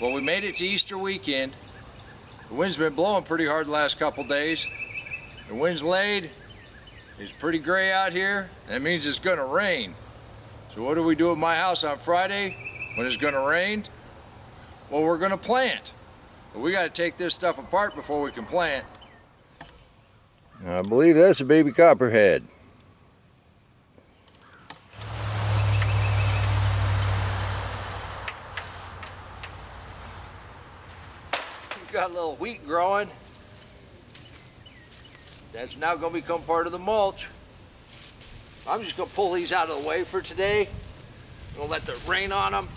Well, we made it to Easter weekend. The wind's been blowing pretty hard the last couple days. The wind's laid. It's pretty gray out here. That means it's gonna rain. So what do we do at my house on Friday when it's gonna rain? Well, we're gonna plant. But we gotta take this stuff apart before we can plant. I believe that's a baby copperhead. We've got a little wheat growing. That's now going to become part of the mulch. I'm just going to pull these out of the way for today. I'm going to let the rain on them.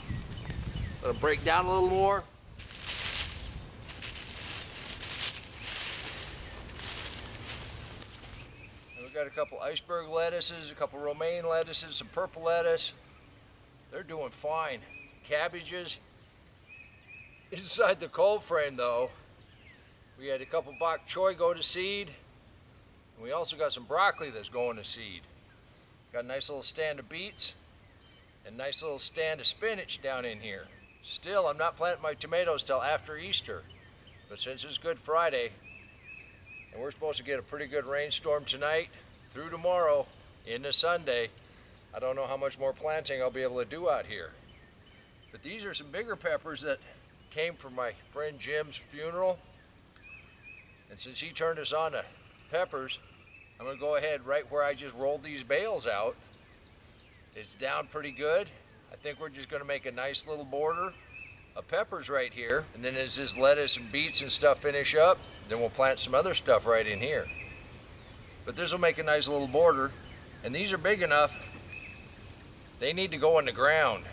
Let them break down a little more. And we've got a couple iceberg lettuces, a couple romaine lettuces, some purple lettuce. They're doing fine. Cabbages. Inside the cold frame though, we had a couple bok choy go to seed. And we also got some broccoli that's going to seed. Got a nice little stand of beets and a nice little stand of spinach down in here. Still, I'm not planting my tomatoes till after Easter. But since it's Good Friday, and we're supposed to get a pretty good rainstorm tonight through tomorrow into Sunday, I don't know how much more planting I'll be able to do out here. But these are some bigger peppers that came from my friend Jim's funeral. And since he turned us on to peppers, I'm going to go ahead right where I just rolled these bales out. It's down pretty good. I think we're just going to make a nice little border of peppers right here. And then as this lettuce and beets and stuff finish up, then we'll plant some other stuff right in here. But this will make a nice little border. And these are big enough, they need to go in the ground.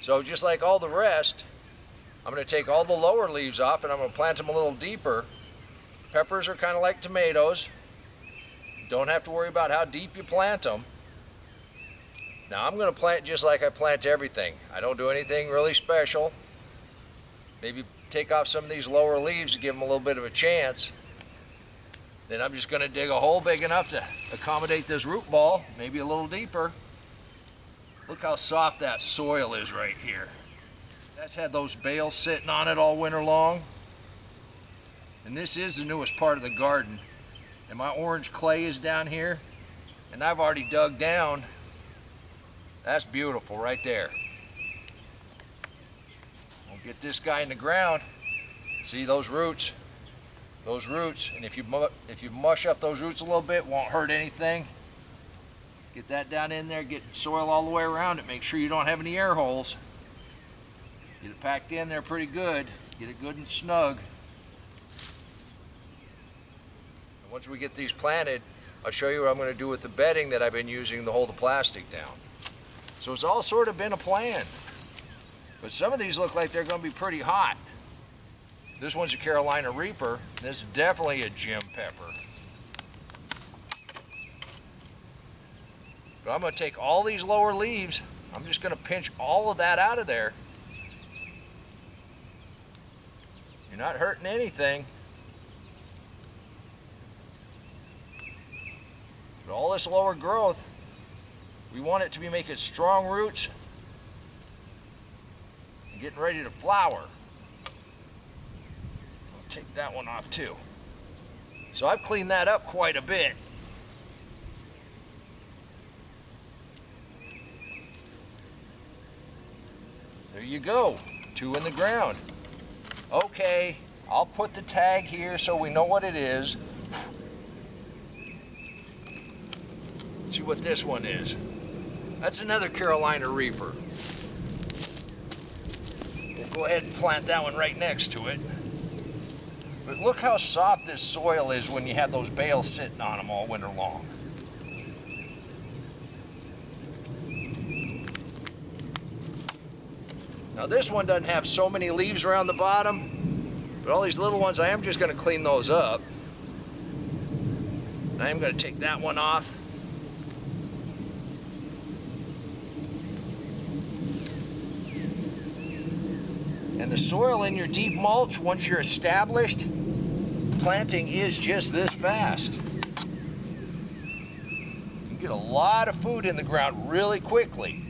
So just like all the rest, I'm going to take all the lower leaves off and I'm going to plant them a little deeper. Peppers are kind of like tomatoes. Don't have to worry about how deep you plant them. Now I'm going to plant just like I plant everything. I don't do anything really special. Maybe take off some of these lower leaves to give them a little bit of a chance. Then I'm just going to dig a hole big enough to accommodate this root ball, maybe a little deeper. Look how soft that soil is right here. That's had those bales sitting on it all winter long. And this is the newest part of the garden. And my orange clay is down here. And I've already dug down. That's beautiful right there. We'll get this guy in the ground. See those roots? Those roots. And if you mush up those roots a little bit, won't hurt anything. Get that down in there, get soil all the way around it. Make sure you don't have any air holes. Get it packed in there pretty good. Get it good and snug. And once we get these planted, I'll show you what I'm going to do with the bedding that I've been using to hold the plastic down. So it's all sort of been a plan. But some of these look like they're going to be pretty hot. This one's a Carolina Reaper. This is definitely a Jim pepper. But I'm going to take all these lower leaves. I'm just going to pinch all of that out of there. You're not hurting anything. But all this lower growth, we want it to be making strong roots and getting ready to flower. I'll take that one off too. So I've cleaned that up quite a bit. There you go, 2 in the ground. Okay, I'll put the tag here so we know what it is. Let's see what this one is. That's another Carolina Reaper. We'll go ahead and plant that one right next to it. But look how soft this soil is when you have those bales sitting on them all winter long. Now this one doesn't have so many leaves around the bottom, but all these little ones, I am just going to clean those up. And I am going to take that one off. And the soil in your deep mulch, once you're established, planting is just this fast. You get a lot of food in the ground really quickly.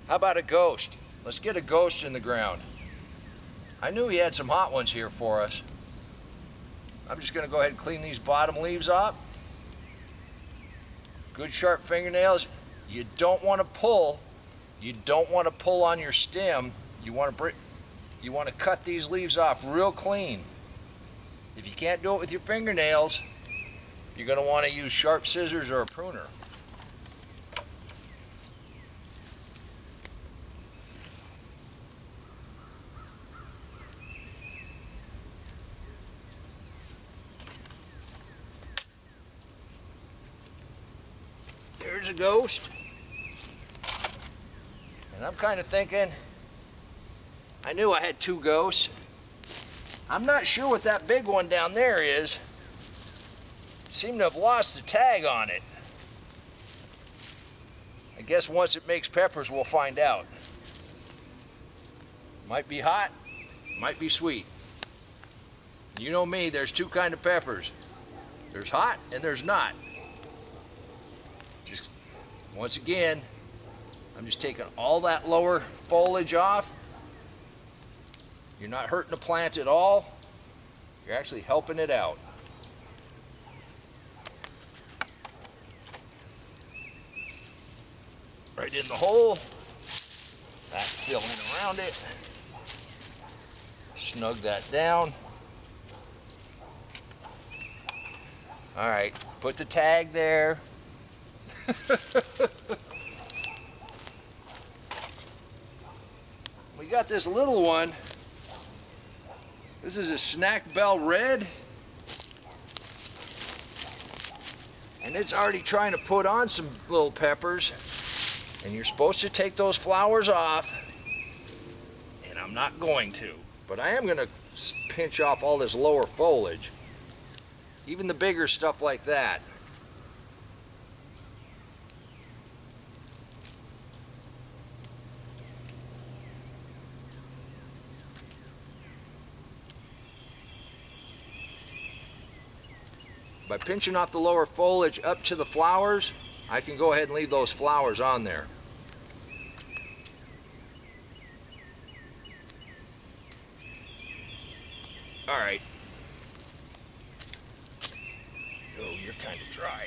How about a ghost? Let's get a ghost in the ground. I knew he had some hot ones here for us. I'm just going to go ahead and clean these bottom leaves up. Good sharp fingernails. You don't want to pull. You don't want to pull on your stem. You want to cut these leaves off real clean. If you can't do it with your fingernails, you're going to want to use sharp scissors or a pruner. There's a ghost. And I'm kind of thinking, I knew I had two ghosts. I'm not sure what that big one down there is. Seem to have lost the tag on it. I guess once it makes peppers, we'll find out. Might be hot, might be sweet. You know me, there's two kinds of peppers. There's hot and there's not. Just once again, I'm just taking all that lower foliage off. You're not hurting the plant at all. You're actually helping it out. Right in the hole. Back filling around it. Snug that down. All right, put the tag there. We got this little one. This is a Snack Bell Red. And it's already trying to put on some little peppers. And you're supposed to take those flowers off. And I'm not going to. But I am going to pinch off all this lower foliage. Even the bigger stuff like that. By pinching off the lower foliage up to the flowers, I can go ahead and leave those flowers on there. All right. Oh, you're kind of dry.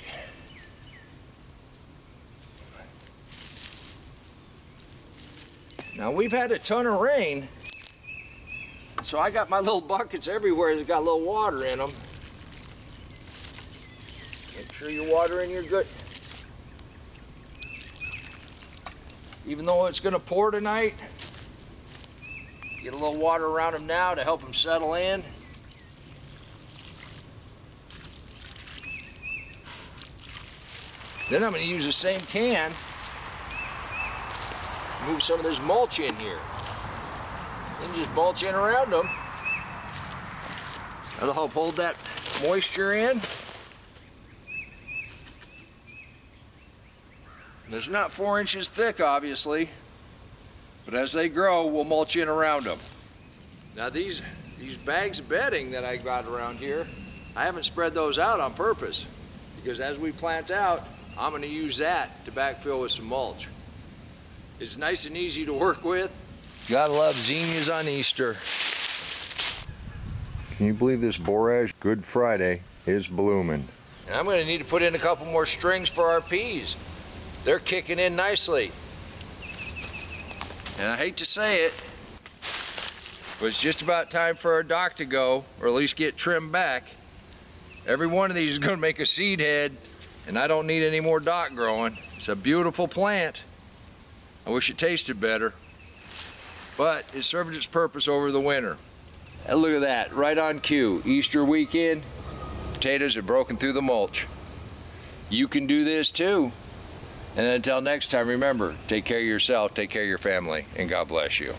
Now we've had a ton of rain, so I got my little buckets everywhere that got a little water in them. Make sure you're watering your good. Even though it's going to pour tonight, get a little water around them now to help them settle in. Then I'm going to use the same can, move some of this mulch in here. Then just mulch in around them. That'll help hold that moisture in. It's not 4 inches thick, obviously, but as they grow, we'll mulch in around them. Now these bags of bedding that I got around here, I haven't spread those out on purpose, because as we plant out, I'm going to use that to backfill with some mulch. It's nice and easy to work with. Gotta love zinnias on Easter. Can you believe this borage Good Friday is blooming? And I'm going to need to put in a couple more strings for our peas. They're kicking in nicely. And I hate to say it, but it's just about time for our dock to go, or at least get trimmed back. Every one of these is going to make a seed head, and I don't need any more dock growing. It's a beautiful plant. I wish it tasted better, but it served its purpose over the winter. And look at that, right on cue. Easter weekend, potatoes have broken through the mulch. You can do this too. And until next time, remember, take care of yourself, take care of your family, and God bless you.